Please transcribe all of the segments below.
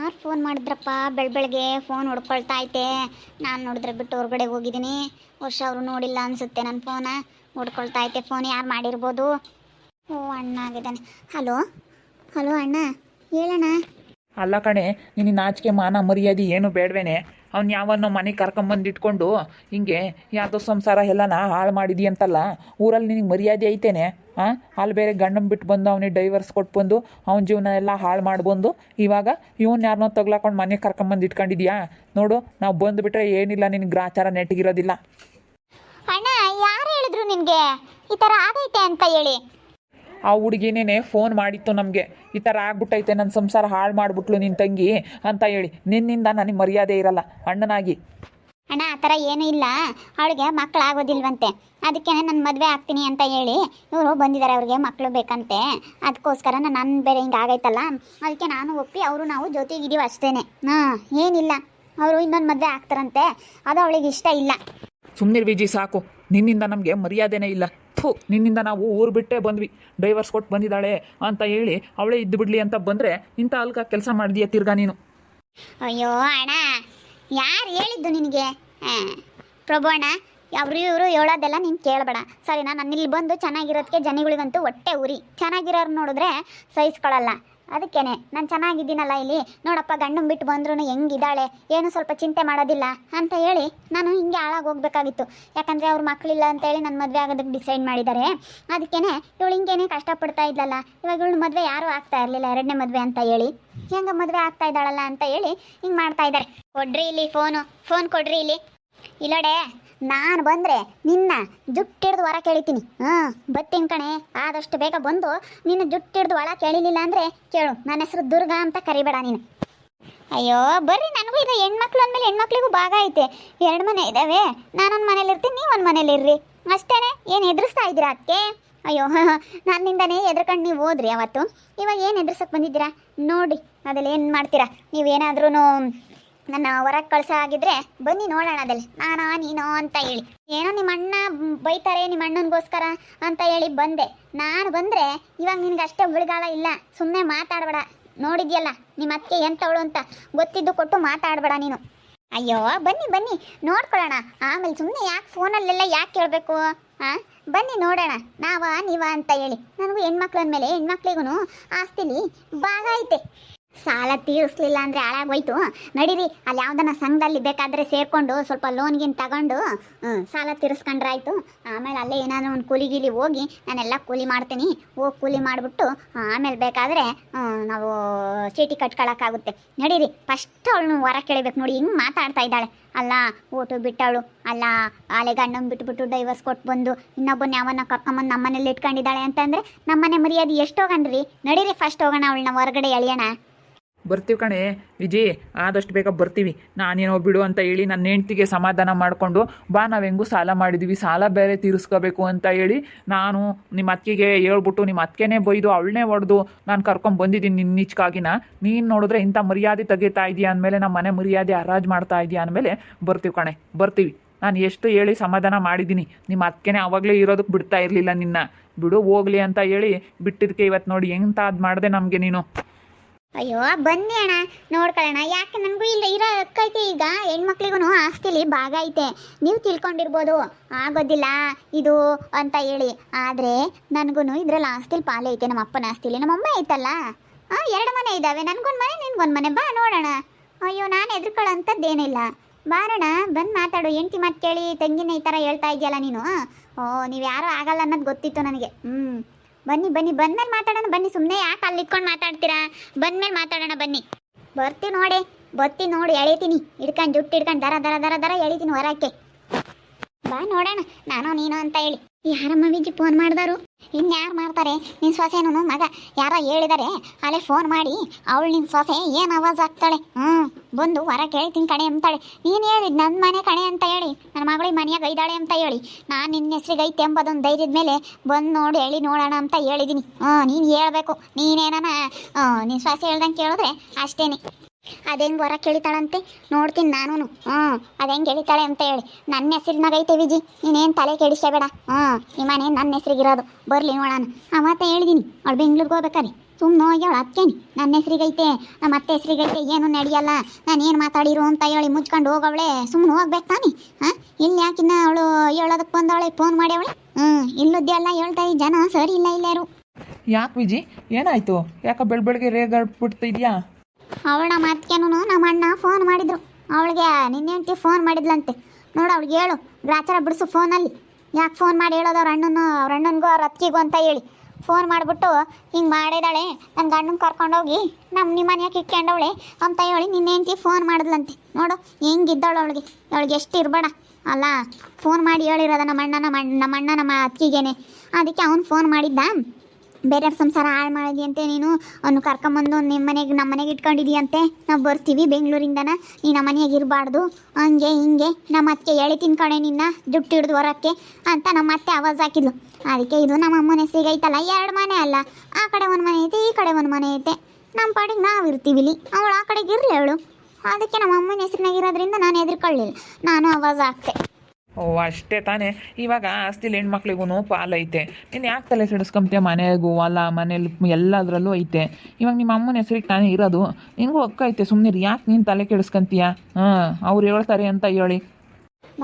ಯಾರು ಫೋನ್ ಮಾಡಿದ್ರಪ್ಪ ಬೆಳಗ್ಗೆ ಫೋನ್ ಹೊಡ್ಕೊಳ್ತಾ ಐತೆ. ನಾನು ನೋಡಿದ್ರೆ ಬಿಟ್ಟು ಹೊರಗಡೆ ಹೋಗಿದ್ದೀನಿ. ವರ್ಷ ಅವರು ನೋಡಿಲ್ಲ ಅನಿಸುತ್ತೆ ನನ್ನ ಫೋನ. ಹೊಡ್ಕೊಳ್ತಾ ಐತೆ ಫೋನ್. ಯಾರು ಮಾಡಿರ್ಬೋದು? ಓ ಅಣ್ಣ ಆಗಿದ್ದಾನೆ. ಹಲೋ ಹಲೋ ಅಣ್ಣ, ಹೇಳಣ್ಣ. ಅಲ್ಲ ಕಣೆ, ನಿನ್ನ ನಾಚಿಕೆ ಮಾನ ಮರ್ಯಾದೆ ಏನು ಬೇಡವೇನೆ? ಅವ್ನು ಯಾವನ್ನೋ ಮನೆಗೆ ಕರ್ಕೊಂಬಂದು ಇಟ್ಕೊಂಡು ಹಿಂಗೆ ಯಾವುದೋ ಸಂಸಾರ ಎಲ್ಲನ ಹಾಳು ಮಾಡಿದೀಯಂತಲ್ಲ. ಊರಲ್ಲಿ ನಿನಗೆ ಮರ್ಯಾದೆ ಐತೇನೆ? ಅಲ್ಲಿ ಬೇರೆ ಗಂಡನ ಬಿಟ್ಟು ಬಂದು ಅವನಿಗೆ ಡೈವರ್ಸ್ ಕೊಟ್ಟು ಬಂದು ಅವನ ಜೀವನ ಎಲ್ಲ ಹಾಳು ಮಾಡ್ಬಂದು ಇವಾಗ ಇವನು ಯಾರನ್ನೋ ತಗ್ಲಾಕೊಂಡು ಮನೆಗೆ ಕರ್ಕೊಂಬಂದು ಇಟ್ಕೊಂಡಿದ್ಯಾ ನೋಡು. ನಾವು ಬಂದುಬಿಟ್ರೆ ಏನಿಲ್ಲ, ನಿನಗೆ ಗ್ರಾಚಾರ ನೆಟ್ಟಿಗಿರೋದಿಲ್ಲ. ಅಣ್ಣ ಯಾರು ಹೇಳಿದ್ರು ನಿನಗೆ ಈ ಥರ ಆಗೈತೆ ಅಂತ ಹೇಳಿ? ಆ ಹುಡುಗಿನೇ ಫೋನ್ ಮಾಡಿತ್ತು ನಮಗೆ, ಈ ಥರ ಆಗ್ಬಿಟ್ಟೈತೆ, ನನ್ನ ಸಂಸಾರ ಹಾಳು ಮಾಡಿಬಿಟ್ಲು ನಿನ್ನ ತಂಗಿ ಅಂತ ಹೇಳಿ. ನಿನ್ನಿಂದ ನನಗೆ ಮರ್ಯಾದೆ ಇರಲ್ಲ ಅಣ್ಣನಾಗಿ. ಅಣ್ಣ ಆ ಥರ ಏನೂ ಇಲ್ಲ. ಅವಳಿಗೆ ಮಕ್ಕಳಾಗೋದಿಲ್ವಂತೆ, ಅದಕ್ಕೆ ನನ್ನ ಮದುವೆ ಆಗ್ತೀನಿ ಅಂತ ಹೇಳಿ ಇವರು ಬಂದಿದ್ದಾರೆ. ಅವ್ರಿಗೆ ಮಕ್ಕಳು ಬೇಕಂತೆ, ಅದಕ್ಕೋಸ್ಕರ ನನ್ನ ಬೇರೆ ಹಿಂಗೆ ಆಗೈತಲ್ಲ, ಅದಕ್ಕೆ ನಾನು ಒಪ್ಪಿ ಅವರು ನಾವು ಜೊತೆಗಿದ್ದೀವಿ ಅಷ್ಟೇ. ಏನಿಲ್ಲ, ಅವರು ಇನ್ನೊಂದು ಮದುವೆ ಆಗ್ತಾರಂತೆ, ಅದು ಅವಳಿಗೆ ಇಷ್ಟ ಇಲ್ಲ. ಸುಮ್ಮನಿರು ವಿಜಿ, ಸಾಕು. ನಿನ್ನಿಂದ ನಮಗೆ ಮರ್ಯಾದೆನೇ ಇಲ್ಲ. ನಿನ್ನಿಂದ ನಾವು ಊರು ಬಿಟ್ಟೇ ಬಂದ್ವಿ. ಡೈವರ್ಸ್ ಕೊಟ್ಟು ಬಂದಿದ್ದಾಳೆ ಅಂತ ಹೇಳಿ ಅವಳೇ ಇದ್ದು ಬಿಡ್ಲಿ ಅಂತ ಬಂದರೆ ಇಂಥ ಅಲ್ಗ ಕೆಲಸ ಮಾಡಿದೀಯ ತಿರ್ಗಾ ನೀನು. ಅಯ್ಯೋ ಅಣ್ಣ, ಯಾರು ಹೇಳಿದ್ದು ನಿನಗೆ? ಪ್ರಭು ಅಣ್ಣ, ಅವರು ಇವರು ಹೇಳೋದೆಲ್ಲ ನೀನು ಕೇಳಬೇಡ ಸರಿನಾ? ನಾನು ಇಲ್ಲಿ ಬಂದು ಚೆನ್ನಾಗಿರೋದಕ್ಕೆ ಜನಗಳಿಗಂತೂ ಹೊಟ್ಟೆ ಉರಿ. ಚೆನ್ನಾಗಿರೋರು ನೋಡಿದ್ರೆ ಸಹಿಸ್ಕೊಳ್ಳಲ್ಲ. ಅದಕ್ಕೇನೆ ನಾನು ಚೆನ್ನಾಗಿದ್ದೀನಲ್ಲ ಇಲ್ಲಿ ನೋಡಪ್ಪ, ಗಂಡನ ಬಿಟ್ಟು ಬಂದ್ರೂ ಹೆಂಗಿದ್ದಾಳೆ, ಏನು ಸ್ವಲ್ಪ ಚಿಂತೆ ಮಾಡೋದಿಲ್ಲ ಅಂತ ಹೇಳಿ ನಾನು ಹಿಂಗೆ ಹಾಳಾಗಿ ಹೋಗ್ಬೇಕಾಗಿತ್ತು. ಯಾಕಂದರೆ ಅವ್ರ ಮಕ್ಕಳಿಲ್ಲ ಅಂತೇಳಿ ನನ್ನ ಮದುವೆ ಆಗೋದಕ್ಕೆ ಡಿಸೈಡ್ ಮಾಡಿದ್ದಾರೆ. ಅದಕ್ಕೇನೆ ಇವಳು ಹಿಂಗೇನೆ ಕಷ್ಟಪಡ್ತಾ ಇದ್ದಲ್ಲ, ಇವಾಗ ಇವಳು ಮದುವೆ ಯಾರೂ ಆಗ್ತಾ ಇರಲಿಲ್ಲ, ಎರಡನೇ ಮದುವೆ ಅಂತ ಹೇಳಿ ಹೆಂಗೆ ಮದುವೆ ಆಗ್ತಾ ಇದ್ದಾಳಲ್ಲ ಅಂತ ಹೇಳಿ ಹಿಂಗೆ ಮಾಡ್ತಾ ಇದ್ದಾರೆ. ಕೊಡ್ರಿ ಇಲ್ಲಿ ಫೋನ್ ಕೊಡ್ರಿ ಇಲ್ಲಿ. ಇಲ್ಲೋಡೆ, ನಾನು ಬಂದರೆ ನಿನ್ನ ಜುಟ್ಟಿಡ್ದು ಹೊರ ಕೇಳಿತೀನಿ. ಬತ್ತೀನಿ ಕಣೆ, ಆದಷ್ಟು ಬೇಗ ಬಂದು ನಿನ್ನ ಜುಟ್ಟಿಡ್ದು ಒಳ ಕೇಳಿಲಿಲ್ಲ ಅಂದರೆ ಕೇಳು, ನನ್ನ ಹೆಸರು ದುರ್ಗಾ ಅಂತ ಕರಿಬೇಡ ನೀನು. ಅಯ್ಯೋ ಬರ್ರಿ, ನನಗೂ ಇದು ಹೆಣ್ಮಕ್ಳು ಅಂದಮೇಲೆ ಹೆಣ್ಮಕ್ಳಿಗೂ ಭಾಗ ಐತೆ. 2 ಮನೆ ಇದ್ದಾವೆ, ನಾನೊಂದು ಮನೇಲಿ ಇರ್ತೀನಿ, ನೀವು ಒಂದು ಮನೇಲಿ ಇರ್ರಿ ಅಷ್ಟೇ. ಏನು ಎದುರಿಸ್ತಾ ಇದ್ದೀರಾ ಅದಕ್ಕೆ? ಅಯ್ಯೋ ನನ್ನಿಂದನೇ ಎದ್ರಕಂಡು ನೀವು ಹೋದ್ರಿ ಅವತ್ತು, ಇವಾಗ ಏನು ಎದುರ್ಸಕ್ಕೆ ಬಂದಿದ್ದೀರಾ ನೋಡಿ. ಅದೆಲ್ಲ ಏನು ಮಾಡ್ತೀರಾ ನೀವೇನಾದ್ರೂ ನನ್ನ ಹೊರಗೆ ಕಳ್ಸೋ ಆಗಿದ್ರೆ ಬನ್ನಿ ನೋಡೋಣ ಅದೆಲ್ಲ, ನಾನಾ ನೀನೋ ಅಂತ ಹೇಳಿ. ಏನೋ ನಿಮ್ಮ ಅಣ್ಣ ಬೈತಾರೆ ನಿಮ್ಮ ಅಣ್ಣನಿಗೋಸ್ಕರ ಅಂತ ಹೇಳಿ ಬಂದೆ. ನಾನು ಬಂದರೆ ಇವಾಗ ನಿನಗೆ ಅಷ್ಟೇ ಉಳಿಗಾಲ ಇಲ್ಲ. ಸುಮ್ಮನೆ ಮಾತಾಡಬೇಡ. ನೋಡಿದ್ಯಲ್ಲ ನಿಮ್ಮ ಅತ್ತೆ ಎಂಥವಳು ಅಂತ, ಗೊತ್ತಿದ್ದು ಕೊಟ್ಟು ಮಾತಾಡಬೇಡ ನೀನು. ಅಯ್ಯೋ ಬನ್ನಿ ನೋಡ್ಕೊಳ್ಳೋಣ ಆಮೇಲೆ. ಸುಮ್ಮನೆ ಯಾಕೆ ಫೋನಲ್ಲೆಲ್ಲ ಯಾಕೆ ಕೇಳಬೇಕು? ಬನ್ನಿ ನೋಡೋಣ ನೀವಾ ಅಂತ ಹೇಳಿ. ನನಗೂ ಹೆಣ್ಮಕ್ಳು ಅಂದಮೇಲೆ ಹೆಣ್ಮಕ್ಳಿಗೂ ಆಸ್ತಿಲಿ ಭಾಗ ಐತೆ. ಸಾಲ ತೀರಿಸ್ಲಿಲ್ಲ ಅಂದರೆ ಹಾಳಾಗೋಯ್ತು. ನಡೀರಿ, ಅಲ್ಲಿ ಯಾವ್ದನ್ನ ಸಂಘದಲ್ಲಿ ಬೇಕಾದರೆ ಸೇರಿಕೊಂಡು ಸ್ವಲ್ಪ ಲೋನ್ಗಿನ್ ತಗೊಂಡು ಸಾಲ ತೀರಿಸ್ಕೊಂಡ್ರಾಯ್ತು. ಆಮೇಲೆ ಅಲ್ಲೇ ಏನಾದರೂ ಒಂದು ಕೂಲಿಗೀಲಿ ಹೋಗಿ ನಾನೆಲ್ಲ ಕೂಲಿ ಮಾಡ್ತೀನಿ. ಹೋಗಿ ಕೂಲಿ ಮಾಡಿಬಿಟ್ಟು ಆಮೇಲೆ ಬೇಕಾದರೆ ನಾವು ಚೀಟಿ ಕಟ್ಕೊಳ್ಳೋಕ್ಕಾಗುತ್ತೆ. ನಡೀರಿ, ಫಸ್ಟ್ ಅವಳು ಹೊರ ಕೇಳಬೇಕು. ನೋಡಿ ಹಿಂಗೆ ಮಾತಾಡ್ತಾ ಇದ್ದಾಳೆ ಅಲ್ಲ, ಓಟು ಬಿಟ್ಟವಳು ಅಲ್ಲ, ಆಲೆ ಗಂಡನ ಬಿಟ್ಬಿಟ್ಟು ಡೈವರ್ಸ್ ಕೊಟ್ಟು ಬಂದು ಇನ್ನೊಬ್ಬನ ಯಾವನ್ನ ಕರ್ಕೊಂಬಂದು ನಮ್ಮನೇಲಿ ಇಟ್ಕೊಂಡಿದ್ದಾಳೆ ಅಂತಂದರೆ ನಮ್ಮನೆ ಮರ್ಯಾದೆ ಎಷ್ಟು ಹೋಗಣ್ರಿ? ನಡೀರಿ, ಫಸ್ಟ್ ಹೋಗೋಣ, ಅವಳನ್ನ ಹೊರಗಡೆ ಎಳೆಯೋಣ. ಬರ್ತೀವಿ ಕಣೆ ವಿಜಿ, ಆದಷ್ಟು ಬೇಗ ಬರ್ತೀವಿ. ನಾನೇನೋ ಬಿಡು ಅಂತ ಹೇಳಿ ನನ್ನ ಹೆಂಡ್ತಿಗೆ ಸಮಾಧಾನ ಮಾಡಿಕೊಂಡು ಬಾ, ನಾವು ಹೆಂಗೂ ಸಾಲ ಮಾಡಿದ್ದೀವಿ, ಸಾಲ ಬೇರೆ ತೀರಿಸ್ಕೋಬೇಕು ಅಂತ ಹೇಳಿ ನಾನು ನಿಮ್ಮ ಅತ್ತಿಗೆ ಹೇಳ್ಬಿಟ್ಟು ನಿಮ್ಮ ಅತ್ತಿಗೆನೇ ಬೈದು ಅವಳನ್ನೇ ಹೊಡೆದು ನಾನು ಕರ್ಕೊಂಡು ಬಂದಿದ್ದೀನಿ ನಿನ್ನ ನಿಚ್ಕಾಗಿನ. ನೀನು ನೋಡಿದ್ರೆ ಇಂಥ ಮರ್ಯಾದೆ ತೆಗಿತಾ ಇದೆಯಾ ಅಂದಮೇಲೆ, ನಮ್ಮ ಮನೆ ಮರ್ಯಾದೆ ಹರಾಜು ಮಾಡ್ತಾ ಇದೆಯಾ ಅಂದಮೇಲೆ ಬರ್ತೀವಿ ಕಣೆ, ಬರ್ತೀವಿ. ನಾನು ಎಷ್ಟು ಹೇಳಿ ಸಮಾಧಾನ ಮಾಡಿದ್ದೀನಿ, ನಿಮ್ಮ ಅತ್ತಿಗೆನೇ ಆವಾಗಲೇ ಇರೋದಕ್ಕೆ ಬಿಡ್ತಾ ಇರಲಿಲ್ಲ ನಿನ್ನ. ಬಿಡು ಹೋಗ್ಲಿ ಅಂತ ಹೇಳಿ ಬಿಟ್ಟಿದ್ದಕ್ಕೆ ಇವತ್ತು ನೋಡಿ ಎಂತ ಅದು ಮಾಡಿದೆ ನಮಗೆ ನೀನು. ಅಯ್ಯೋ ಬನ್ನಿ ಅಣ್ಣ, ನೋಡ್ಕೊಳ್ಳೋಣ. ಯಾಕೆ ನನಗೂ ಇಲ್ಲ ಇರೋ ಅಕ್ಕೈತೆ. ಈಗ ಹೆಣ್ಮಕ್ಳಿಗೂ ಆಸ್ತಿಲಿ ಭಾಗ ಐತೆ. ನೀವು ತಿಳ್ಕೊಂಡಿರ್ಬೋದು ಆಗೋದಿಲ್ಲ ಇದು ಅಂತ ಹೇಳಿ, ಆದರೆ ನನಗೂ ಇದ್ರಲ್ಲಿ ಆಸ್ತಿಲಿ ಪಾಲೆ ಐತೆ. ನಮ್ಮ ಅಪ್ಪನ ಆಸ್ತಿಲಿ ನಮ್ಮ ಅಮ್ಮ ಐತಲ್ಲ, 2 ಮನೆ ಇದ್ದಾವೆ. ನನಗೊಂದು ಮನೆ, ನಿನ್ಗೊಂದು ಮನೆ. ಬಾ ನೋಡೋಣ. ಅಯ್ಯೋ ನಾನು ಎದ್ರುಕೊಳ್ಳೋಂಥದ್ದೇನಿಲ್ಲ. ಬಾರೋಣ, ಬಂದು ಮಾತಾಡು. ಹೆಂಡ್ತಿ ಮಾತು ಕೇಳಿ ತಂಗಿನ ಈ ಥರ ಹೇಳ್ತಾ ಇದೆಯಲ್ಲ ನೀನು. ನೀವು ಯಾರೂ ಆಗಲ್ಲ ಅನ್ನೋದು ಗೊತ್ತಿತ್ತು ನನಗೆ. ಬನ್ನಿ ಬಂದ್ಮೇಲೆ ಮಾತಾಡೋಣ. ಬನ್ನಿ, ಸುಮ್ಮನೆ ಯಾಕೆ ಅಲ್ಲಿ ಇಟ್ಕೊಂಡು ಮಾತಾಡ್ತೀರಾ? ಬಂದ್ಮೇಲೆ ಮಾತಾಡೋಣ ಬನ್ನಿ. ಬರ್ತೀನಿ ನೋಡಿ, ಎಳಿತೀನಿ ಹಿಡ್ಕೊಂಡು, ಜುಟ್ಟು ಹಿಡ್ಕೊಂಡು ದರ ಎಳಿತೀನಿ ಹೊರಕ್ಕೆ. ಬಾ ನೋಡೋಣ, ನಾನು ನೀನು ಅಂತ ಹೇಳಿ. ಯಾರಮ್ಮ ವಿಜಿ ಫೋನ್ ಮಾಡಿದಾರು? ಇನ್ಯಾರು ಮಾಡ್ತಾರೆ? ನಿನ್ನ ಸೊಸೆನೂ ಮಗ ಯಾರೋ ಹೇಳಿದ್ದಾರೆ ಅಲ್ಲೇ ಫೋನ್ ಮಾಡಿ. ಅವಳು ನಿನ್ನ ಸೊಸೆ ಏನು ಆವಾಜ್ ಆಗ್ತಾಳೆ, ಬಂದು ಹೊರ ಕೇಳ್ತೀನಿ ಕಣೆ ಅಂತಾಳೆ. ನೀನು ಹೇಳಿದ್ ನನ್ನ ಮನೆ ಕಣೆ ಅಂತ ಹೇಳಿ, ನನ್ನ ಮಗಳಿಗೆ ಮನೆಯಾಗ ಐದಾಳೆ ಅಂತ ಹೇಳಿ, ನಾನು ನಿನ್ನ ಹೆಸ್ರಿಗೆ ಐತೆ ಎಂಬುದೊಂದು ಧೈರ್ಯದ ಮೇಲೆ ಬಂದು ನೋಡಿ ಹೇಳಿ ನೋಡೋಣ ಅಂತ ಹೇಳಿದ್ದೀನಿ. ನೀನು ಹೇಳ್ಬೇಕು. ನೀನೇನ ನಿನ್ನ ಸೊಸೆ ಹೇಳ್ದಂಗೆ ಕೇಳಿದ್ರೆ ಅಷ್ಟೇ. ಅದೆಂಗೆ ಹೊರ ಕೇಳಿತಾಳಂತೆ ನೋಡ್ತೀನಿ ನಾನು. ಅದು ಹೆಂಗೆ ಹೇಳಿತಾಳೆ ಅಂತ ಹೇಳಿ. ನನ್ನ ಹೆಸರಿನಾಗ ಐತೆ ವಿಜಿ, ನೀನೇನು ತಲೆ ಕೆಡಿಸಬೇಡ. ನಿಮ್ಮ ಮನೆ ನನ್ನ ಹೆಸ್ರಿಗಿರೋದು. ಬರಲಿ ನೋಡೋಣ. ಅವತ್ತ ಹೇಳಿದ್ದೀನಿ ಅವಳು ಬೆಂಗ್ಳೂರಿಗೆ ಹೋಗ್ಬೇಕಾರೆ ಸುಮ್ಮನೆ ಹೋಗಿ ಅವಳು ಅತ್ತೇನಿ ನನ್ನ ಹೆಸ್ರಿಗೈತೆ ನಮ್ಮ ಅತ್ತೆ ಹೆಸ್ರಿಗೈತೆ ಏನು ನಡೆಯಲ್ಲ ನಾನು ಏನು ಮಾತಾಡಿರು ಅಂತ ಹೇಳಿ ಮುಚ್ಕೊಂಡು ಹೋಗವಳೆ ಸುಮ್ಮನೆ ಹೋಗ್ಬೇಕು ತಾನೆ ಹಾಂ ಇಲ್ಲಿ ಯಾಕಿನ್ನ ಅವಳು ಹೇಳೋದಕ್ಕೆ ಬಂದವಳೆ ಫೋನ್ ಮಾಡ್ಯವಳೆ ಇಲ್ಲದ್ದೆಲ್ಲ ಹೇಳ್ತಾ ಈ ಜನ ಸರಿ ಇಲ್ಲ ಇಲ್ಲಾರು. ಯಾಕೆ ವಿಜಿ ಏನಾಯಿತು? ಯಾಕೆ ಬೆಳಗ್ಗೆ ರೇಗಾಡ್ಬಿಡ್ತಿದ್ಯಾ? ಅವಳ ಮಾತ್ಕೇನು ನಮ್ಮ ಅಣ್ಣ ಫೋನ್ ಮಾಡಿದ್ರು ಅವಳಿಗೆ ನಿನ್ನೆ ಹೆಂಡ್ತಿ ಫೋನ್ ಮಾಡಿದ್ಲಂತೆ. ನೋಡು ಅವಳಿಗೆ ಹೇಳು ಗ್ರಾಚಾರ ಬಿಡಿಸು ಫೋನಲ್ಲಿ. ಯಾಕೆ ಫೋನ್ ಮಾಡಿ ಹೇಳೋದು ಅವ್ರ ಅಣ್ಣನಿಗೂ ಅವ್ರ ಅತ್ತಿಗೆಗೂ ಅಂತ ಹೇಳಿ ಫೋನ್ ಮಾಡಿಬಿಟ್ಟು ಹಿಂಗೆ ಮಾಡಿದಾಳೆ ನನ್ನ ಗಂಡನ ಕರ್ಕೊಂಡೋಗಿ ನಿಮ್ಮ ಮನೆಯಾಗೆ ಇಟ್ಕೊಂಡವಳೆ ಅಂತ ಹೇಳಿ ನಿನ್ನೆ ಹೆಂಡ್ತಿ ಫೋನ್ ಮಾಡಿದ್ಲಂತೆ. ನೋಡು ಹೆಂಗಿದ್ದವಳು ಅವಳಿಗೆ ಎಷ್ಟು ಇರಬೇಡ ಅಲ್ಲ. ಫೋನ್ ಮಾಡಿ ಹೇಳಿರೋದ ನಮ್ಮ ಅಣ್ಣ ನಮ್ಮ ಅತ್ತಿಗೆನೆ. ಅದಕ್ಕೆ ಅವ್ನು ಫೋನ್ ಮಾಡಿದ್ದ ಬೇರೆಯವ್ರ ಸಂಸಾರ ಹಾಳು ಮಾಡಿದ್ಯಂತೆ ನೀನು, ಅವನು ಕರ್ಕೊಂಬಂದು ನಮ್ಮ ಮನೆಗೆ ಇಟ್ಕೊಂಡಿದ್ದೀಯಂತೆ, ನಾವು ಬರ್ತೀವಿ ಬೆಂಗಳೂರಿಂದನ, ನೀ ನಮ್ಮ ಮನೆಯಾಗ ಇರಬಾರ್ದು ಹಂಗೆ ಹಿಂಗೆ ನಮ್ಮ ಅತ್ತೆ ಹೇಳಿ ತಿನ್ಕಣೆ ನಿನ್ನ ಜುಟ್ಟು ಹಿಡ್ದು ಹೊರಕ್ಕೆ ಅಂತ ನಮ್ಮ ಅತ್ತೆ ಆವಾಜ್ ಹಾಕಿದ್ಲು. ಅದಕ್ಕೆ ಇದು ನಮ್ಮ ಅಮ್ಮನ ಹೆಸರಿಗೆ ಐತಲ್ಲ 2 ಮನೆ ಅಲ್ಲ, ಆ ಕಡೆ ಒಂದು ಮನೆ ಐತೆ ಈ ಕಡೆ ಒಂದು ಮನೆ ಐತೆ, ನಮ್ಮ ಪಾಡಿಗೆ ನಾವು ಇರ್ತೀವಿ ಇಲ್ಲಿ, ಅವಳು ಆ ಕಡೆಗೆ ಇರಲಿ ಅವಳು. ಅದಕ್ಕೆ ನಮ್ಮ ಅಮ್ಮನ ಹೆಸರಿನಾಗಿರೋದ್ರಿಂದ ನಾನು ಹೆದರ್ಕೊಳ್ಳಿಲ್ಲ, ನಾನು ಆವಾಜ್ ಹಾಕ್ತೆ. ಓ ಅಷ್ಟೇ ತಾನೇ. ಇವಾಗ ಆಸ್ತಿಲಿ ಹೆಣ್ಮಕ್ಳಿಗೂ ಪಾಲೈತೆ, ನೀನು ಯಾಕೆ ತಲೆ ಸಿಡಿಸ್ಕೊಂತೀಯ? ಮನೆಗೂ ಅಲ್ಲ ಮನೇಲಿ ಎಲ್ಲದರಲ್ಲೂ ಐತೆ. ಇವಾಗ ನಿಮ್ಮ ಅಮ್ಮನ ಹೆಸರಿಗೆ ತಾನೇ ಇರೋದು, ನಿನಗೂ ಐತೆ ಸುಮ್ಮನೆ ಯಾಕೆ ನೀನು ತಲೆ ಕೆಡಿಸ್ಕೊಂತೀಯ? ಅವ್ರು ಹೇಳ್ತಾರೆ ಅಂತ ಹೇಳಿ.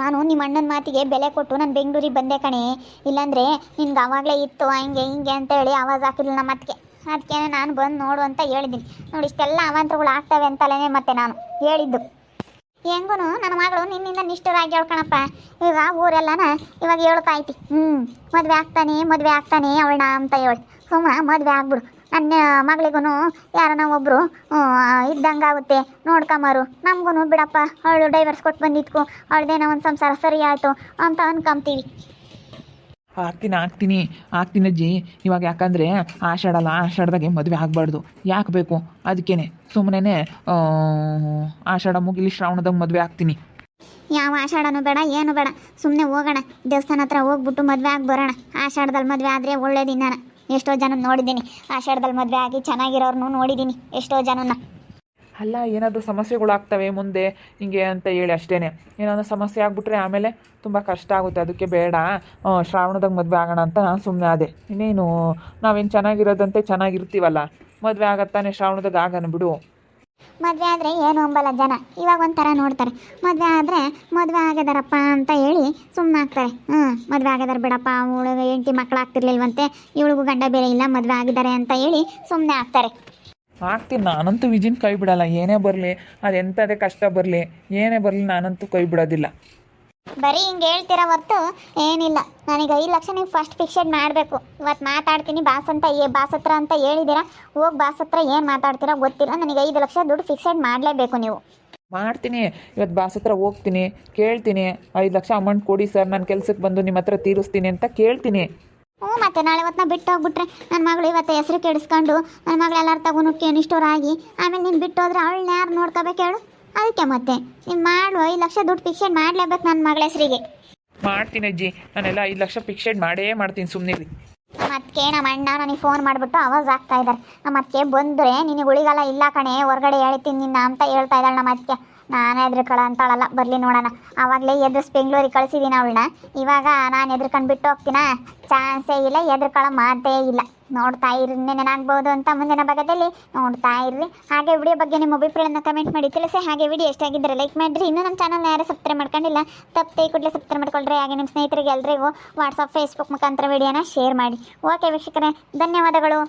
ನಾನು ನಿಮ್ಮ ಅಣ್ಣನ ಮಾತಿಗೆ ಬೆಲೆ ಕೊಟ್ಟು ನಾನು ಬೆಂಗಳೂರಿಗೆ ಬಂದೆ ಕಣೆ, ಇಲ್ಲಾಂದರೆ ನಿನ್ಗೆ ಆವಾಗಲೇ ಇತ್ತು ಹಂಗೆ ಹಿಂಗೆ ಅಂತೇಳಿ ಆವಾಜ್ ಹಾಕಿದ್ಲು ನಮ್ಮ ಅತ್ತಿಗೆ. ಅದಕ್ಕೆ ನಾನು ಬಂದು ನೋಡು ಅಂತ ಹೇಳಿದ್ದೀನಿ. ನೋಡಿ ಇಷ್ಟೆಲ್ಲ ಅವಾಂತರಗಳು ಆಗ್ತವೆ ಅಂತಲೇ ಮತ್ತೆ ನಾನು ಹೇಳಿದ್ದು. ಹೆಂಗೂ ನನ್ನ ಮಗಳು ನಿನ್ನಿಂದ ನಿಷ್ಠರಾಗಿ ಹೇಳ್ಕಣಪ್ಪ. ಈಗ ಊರೆಲ್ಲನ ಇವಾಗ ಹೇಳ್ತಾ ಐತಿ ಮದುವೆ ಆಗ್ತಾನೆ ಅವಳನ್ನ ಅಂತ ಹೇಳಿ ಸುಮ್ಮನೆ ಮದುವೆ ಆಗ್ಬಿಡು. ನನ್ನ ಮಗಳಿಗೂ ಯಾರನ್ನ ಒಬ್ಬರು ಇದ್ದಂಗಾಗುತ್ತೆ ನೋಡ್ಕೊಂಬರು, ನಮಗೂ ಬಿಡಪ್ಪ ಅವಳು ಡೈವರ್ಸ್ ಕೊಟ್ಟು ಬಂದಿದ್ಕು ಅವಳದೇನೋ ಒಂದು ಸಂಸಾರ ಸರಿ ಆಯಿತು ಅಂತ ಅನ್ಕೊಂತೀವಿ. ಆಗ್ತೀನಿ ಅಜ್ಜಿ. ಇವಾಗ ಯಾಕಂದರೆ ಆಷಾಢದಾಗೆ ಮದುವೆ ಆಗಬಾರ್ದು. ಯಾಕೆ ಬೇಕು? ಅದಕ್ಕೇನೆ ಸುಮ್ಮನೆ ಆಷಾಢ ಮುಗಿಲಿ ಶ್ರಾವಣದಾಗ ಮದುವೆ ಆಗ್ತೀನಿ. ಯಾವ ಆಷಾಢನೂ ಬೇಡ ಏನು ಬೇಡ, ಸುಮ್ಮನೆ ಹೋಗೋಣ ದೇವಸ್ಥಾನ ಹತ್ರ ಹೋಗ್ಬಿಟ್ಟು ಮದುವೆ ಆಗಿ ಬರೋಣ. ಆಷಾಢದಲ್ಲಿ ಮದುವೆ ಆದರೆ ಒಳ್ಳೇದಿನ. ಎಷ್ಟೋ ಜನ ನೋಡಿದ್ದೀನಿ ಆಷಾಢದಲ್ಲಿ ಮದುವೆ ಆಗಿ ಚೆನ್ನಾಗಿರೋರ್ನು ನೋಡಿದ್ದೀನಿ ಎಷ್ಟೋ ಜನನ. ಅಲ್ಲ ಏನಾದರೂ ಸಮಸ್ಯೆಗಳಾಗ್ತವೆ ಮುಂದೆ ಹಿಂಗೆ ಅಂತ ಹೇಳಿ ಅಷ್ಟೇ. ಏನಾದರೂ ಸಮಸ್ಯೆ ಆಗಿಬಿಟ್ರೆ ಆಮೇಲೆ ತುಂಬ ಕಷ್ಟ ಆಗುತ್ತೆ. ಅದಕ್ಕೆ ಬೇಡ, ಶ್ರಾವಣದಾಗ ಮದುವೆ ಆಗೋಣ ಅಂತ ನಾನು ಸುಮ್ಮನೆ ಆದೆ. ಇನ್ನೇನು ನಾವೇನು ಚೆನ್ನಾಗಿರೋದಂತೆ ಚೆನ್ನಾಗಿರ್ತೀವಲ್ಲ, ಮದುವೆ ಆಗತ್ತಾನೆ ಶ್ರಾವಣದಾಗ ಆಗೋಣ ಬಿಡು. ಮದುವೆ ಆದರೆ ಏನು ಅಂಬಲ್ಲ ಜನ, ಇವಾಗ ಒಂಥರ ನೋಡ್ತಾರೆ. ಮದುವೆ ಆದರೆ ಮದುವೆ ಆಗಿದಾರಪ್ಪ ಅಂತ ಹೇಳಿ ಸುಮ್ಮನೆ ಆಗ್ತಾರೆ. ಮದುವೆ ಆಗಿದಾರೆ ಬಿಡಪ್ಪ, ಅವಳಿಗೆ ಹೆಂಡತಿ ಮಕ್ಕಳು ಆಗ್ತಿರ್ಲಿಲ್ವಂತೆ, ಇವಳಿಗೂ ಗಂಡ ಬೇರೆ ಇಲ್ಲ ಮದುವೆ ಆಗಿದ್ದಾರೆ ಅಂತ ಹೇಳಿ ಸುಮ್ಮನೆ ಆಗ್ತಾರೆ. ಆಗ್ತೀನಿ ನಾನಂತೂ ವಿಜಿನ್ ಕೈ ಬಿಡಲ್ಲ. ಏನೇ ಬರಲಿ, ಅದೆಂಥದೇ ಕಷ್ಟ ಬರಲಿ ಏನೇ ಬರಲಿ ನಾನಂತೂ ಕೈ ಬಿಡೋದಿಲ್ಲ. ಬರೀ ಹಿಂಗೆ ಹೇಳ್ತೀರ ಹೊರ್ತು ಏನಿಲ್ಲ. ನನಗೆ 5 ಲಕ್ಷ ನೀವು ಫಸ್ಟ್ ಫಿಕ್ಸೆಡ್ ಮಾಡಬೇಕು. ಇವತ್ತು ಮಾತಾಡ್ತೀನಿ ಬಾಸ್ ಹತ್ರ ಅಂತ ಹೇಳಿದ್ದೀರಾ, ಹೋಗಿ ಬಾಸ್ ಹತ್ರ ಏನು ಮಾತಾಡ್ತೀರಾ ಗೊತ್ತಿಲ್ಲ. ನನಗೆ 5 ಲಕ್ಷ ದುಡ್ಡು ಫಿಕ್ಸೆಡ್ ಮಾಡಲೇಬೇಕು ನೀವು. ಮಾಡ್ತೀನಿ, ಇವತ್ತು ಬಾಸ್ ಹತ್ರ ಹೋಗ್ತೀನಿ, ಕೇಳ್ತೀನಿ 5 ಲಕ್ಷ ಅಮೌಂಟ್ ಕೊಡಿ ಸರ್, ನಾನು ಕೆಲ್ಸಕ್ಕೆ ಬಂದು ನಿಮ್ಮ ಹತ್ರ ತೀರಿಸ್ತೀನಿ ಅಂತ ಕೇಳ್ತೀನಿ. ಮತ್ತೆ ನಾಳೆ ಇವತ್ತು ಬಿಟ್ಟು ಹೋಗ್ಬಿಟ್ರೆ ನನ್ನ ಮಗಳು ಇವತ್ತು ಹೆಸರು ಕೆಡಿಸ್ಕೊಂಡು ನನ್ನ ಮಗಳು ಎಲ್ಲರ ತಗೊಂಡು ನಿಷ್ಠರಾಗಿ ಆಮೇಲೆ ನೀನು ಬಿಟ್ಟು ಹೋದ್ರೆ ಅವಳನ್ನ ಯಾರು ನೋಡ್ಕೋಬೇಕು ಹೇಳು? ಅದಕ್ಕೆ ಮತ್ತೆ ನೀನು ಮಾಡು, 5 ಲಕ್ಷ ದುಡ್ಡು ಫಿಕ್ಸೆಡ್ ಮಾಡಲೇಬೇಕು ನನ್ನ ಮಗಳ ಹೆಸರಿಗೆ. ಮಾಡ್ತೀನಿ ಅಜ್ಜಿ, ನಾನೆಲ್ಲ 5 ಲಕ್ಷ ಫಿಕ್ಸೆಡ್ ಮಾಡೇ ಮಾಡ್ತೀನಿ, ಸುಮ್ಮನೆ. ಮತ್ತೆ ನಮ್ಮ ಅಣ್ಣ ನನಗೆ ಫೋನ್ ಮಾಡಿಬಿಟ್ಟು ಆವಾಜ್ ಆಗ್ತಾ ಇದ್ದಾರೆ. ನಮ್ಮ ಅತ್ತೆ ಬಂದರೆ ನಿನಗೆ ಉಳಿಗಲ್ಲ ಇಲ್ಲ ಕಣೆ, ಹೊರಗಡೆ ಹೇಳ್ತೀನಿ ನಿನ್ನ ಅಂತ ಹೇಳ್ತಾ ಇದ್ದಾಳೆ ನಮ್ಮ ಅತ್ತೆ. ನಾನು ಹೆದ್ರಕಳ ಅಂತಾಳಲ್ಲ, ಬರಲಿ ನೋಡೋಣ. ಆವಾಗಲೇ ಎದುರಿಸಿ ಬೆಂಗಳೂರಿಗೆ ಕಳಿಸಿದ್ದೀನಿ ಅವಳನ್ನ. ಇವಾಗ ನಾನು ಹೆದ್ರಕೊಂಡು ಬಿಟ್ಟು ಹೋಗ್ತೀನ? ಚಾನ್ಸೇ ಇಲ್ಲ, ಹೆದ್ರಕಳ ಮಾತೇ ಇಲ್ಲ. ನೋಡ್ತಾ ಇರ್ರಿ, ನೆನಾಗ್ಬೋದು ಅಂತ ಮುಂದಿನ ಭಾಗದಲ್ಲಿ ನೋಡ್ತಾ ಇರ್ರಿ. ಹಾಗೆ ವಿಡಿಯೋ ಬಗ್ಗೆ ನಿಮ್ಮ ಅಭಿಪ್ರಾಯನ ಕಮೆಂಟ್ ಮಾಡಿ ತಿಳಿಸಿ. ಹಾಗೆ ವಿಡಿಯೋ ಎಷ್ಟಾಗಿದ್ದರೆ ಲೈಕ್ ಮಾಡಿರಿ. ಇನ್ನೂ ನಮ್ಮ ಚಾನಲ್ನ ಯಾರು ಸಬ್ಸ್ಕ್ರೈಬ್ ಮಾಡ್ಕೊಂಡಿಲ್ಲ ತಪ್ಪೇ ಕೂಡಲೇ ಸಬ್ಸ್ಕ್ರೈಬ್ ಮಾಡ್ಕೊಳ್ರಿ. ಹಾಗೆ ನಿಮ್ಮ ಸ್ನೇಹಿತರಿಗೆ ಎಲ್ರಿಗೂ ವಾಟ್ಸಪ್ ಫೇಸ್ಬುಕ್ ಮುಖಾಂತರ ವಿಡಿಯೋನ ಶೇರ್ ಮಾಡಿ. ಓಕೆ ವೀಕ್ಷಕರೇ, ಧನ್ಯವಾದಗಳು.